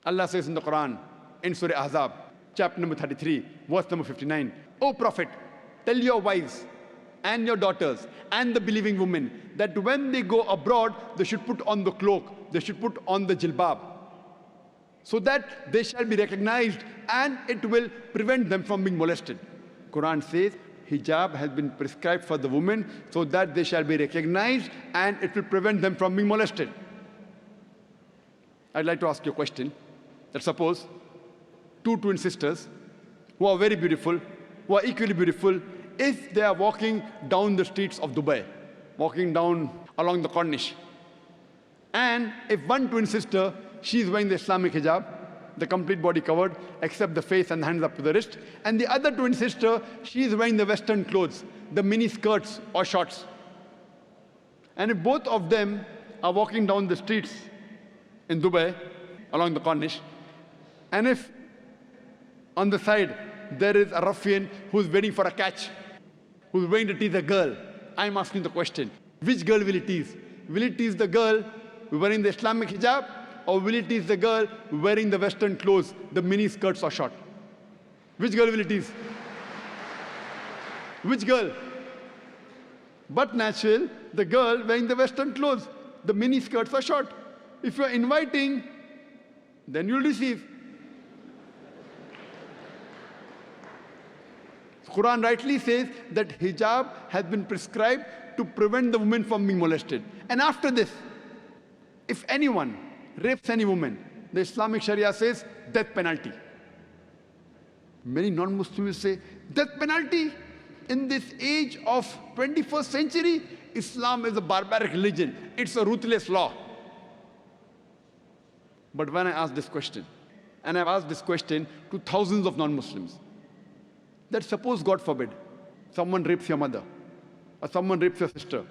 Allah says in the Quran, in Surah Ahzab, chapter number 33, verse number 59, O Prophet, tell your wives and your daughters and the believing women that when they go abroad, they should put on the cloak, they should put on the jilbab, so that they shall be recognized and it will prevent them from being molested. Quran says hijab has been prescribed for the women so that they shall be recognized and it will prevent them from being molested. I'd like to ask you a question. That suppose two twin sisters who are very beautiful, who are equally beautiful, if they are walking down the streets of Dubai, walking down along the Corniche, and if one twin sister, she is wearing the Islamic hijab, the complete body covered except the face and the hands up to the wrist, and the other twin sister, she is wearing the Western clothes, the mini skirts or shorts, and if both of them are walking down the streets in Dubai along the Corniche, and if on the side there is a ruffian who's waiting for a catch, who's waiting to tease a girl, I'm asking the question, which girl will he tease? Will he tease the girl wearing the Islamic hijab, or will he tease the girl wearing the Western clothes, the mini skirts or short? Which girl will he tease? Which girl? But natural, the girl wearing the Western clothes, the mini skirts or short. If you're inviting, then you'll receive. Quran rightly says that hijab has been prescribed to prevent the woman from being molested. And after this, if anyone rapes any woman, the Islamic Sharia says death penalty. Many non-Muslims say, death penalty? In this age of 21st century, Islam is a barbaric religion. It's a ruthless law. But when I ask this question, and I've asked this question to thousands of non-Muslims, that suppose, God forbid, someone rapes your mother, or someone rapes your sister,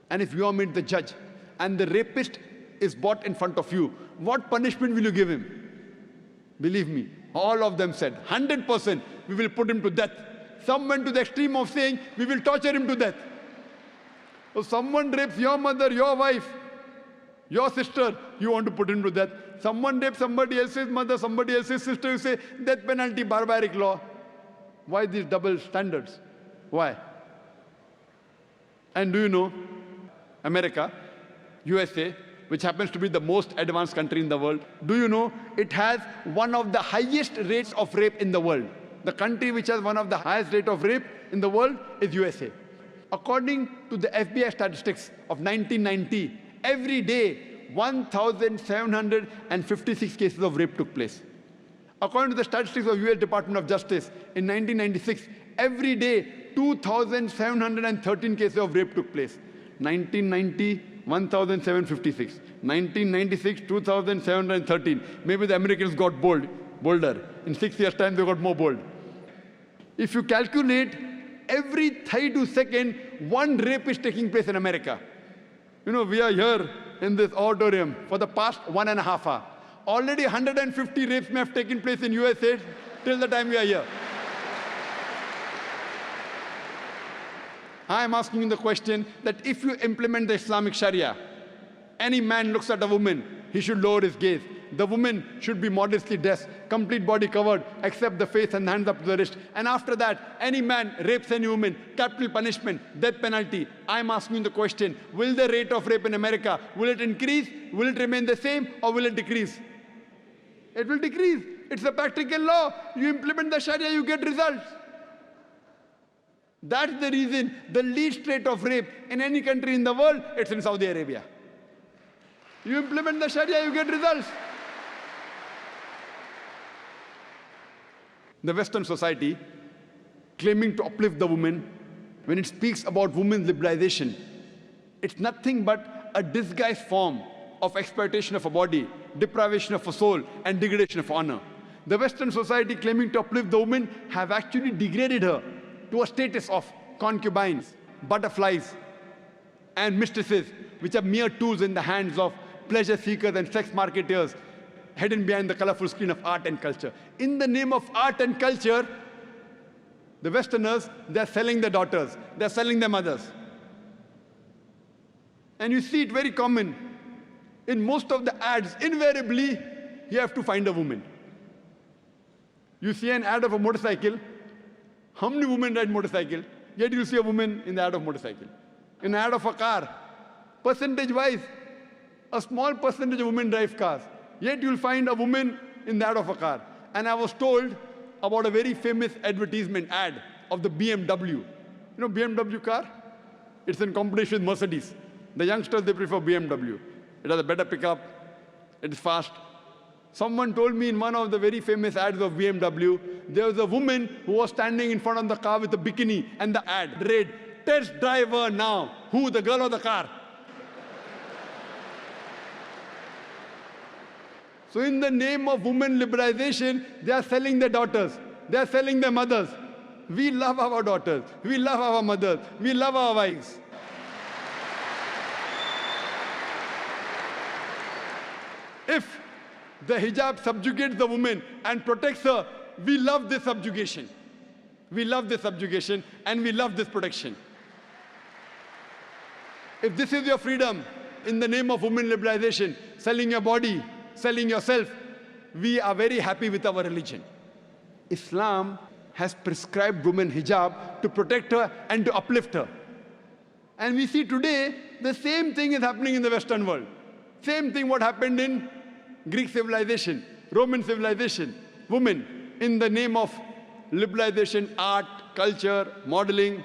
and if you are made the judge, and the rapist is brought in front of you, what punishment will you give him? Believe me, all of them said, 100%, we will put him to death. Some went to the extreme of saying, we will torture him to death. So someone rapes your mother, your wife, your sister, you want to put him to death. Someone rapes somebody else's mother, somebody else's sister, you say, death penalty, barbaric law. Why these double standards? Why? And do you know, America, USA, which happens to be the most advanced country in the world, do you know it has one of the highest rates of rape in the world? The country which has one of the highest rate of rape in the world is USA. According to the FBI statistics of 1990, every day 1,756 cases of rape took place. According to the statistics of US Department of Justice, in 1996, every day 2,713 cases of rape took place. 1990, 1,756. 1996, 2,713. Maybe the Americans got bolder. In 6 years' time, they got more bold. If you calculate, every 32 seconds, one rape is taking place in America. You know, we are here in this auditorium for the past 1.5 hours. Already 150 rapes may have taken place in USA till the time we are here. I am asking you the question that if you implement the Islamic Sharia, any man looks at a woman, he should lower his gaze. The woman should be modestly dressed, complete body covered, except the face and hands up to the wrist. And after that, any man rapes any woman, capital punishment, death penalty. I am asking you the question, will the rate of rape in America, will it increase, will it remain the same, or will it decrease? It will decrease. It's a practical law. You implement the Sharia, you get results. That's the reason the least rate of rape in any country in the world, it's in Saudi Arabia. You implement the Sharia, you get results. The Western society, claiming to uplift the woman, when it speaks about women's liberalization, it's nothing but a disguised form of exploitation of a body, deprivation of a soul, and degradation of honor. The Western society, claiming to uplift the woman, have actually degraded her to a status of concubines, butterflies, and mistresses, which are mere tools in the hands of pleasure seekers and sex marketers, hidden behind the colorful screen of art and culture. In the name of art and culture, the Westerners, they're selling their daughters, they're selling their mothers. And you see it very common. In most of the ads, invariably, you have to find a woman. You see an ad of a motorcycle, how many women ride motorcycle? Yet you see a woman in the ad of motorcycle. In the ad of a car, percentage-wise, a small percentage of women drive cars. Yet you'll find a woman in the ad of a car. And I was told about a very famous advertisement ad of the BMW. You know BMW car? It's in competition with Mercedes. The youngsters, they prefer BMW. It has a better pickup. It is fast. Someone told me in one of the very famous ads of BMW, there was a woman who was standing in front of the car with a bikini, and the ad read, "Test driver now." Who? The girl or the car? So in the name of women liberalization, they are selling their daughters. They are selling their mothers. We love our daughters. We love our mothers. We love our wives. If the hijab subjugates the woman and protects her, we love this subjugation. We love this subjugation and we love this protection. If this is your freedom in the name of women liberalization, selling your body, selling yourself, we are very happy with our religion. Islam has prescribed women hijab to protect her and to uplift her. And we see today the same thing is happening in the Western world. Same thing what happened in Greek civilization, Roman civilization. Women, in the name of liberalization, art, culture, modeling,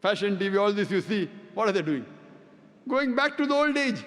fashion TV, all this you see, what are they doing? Going back to the old age.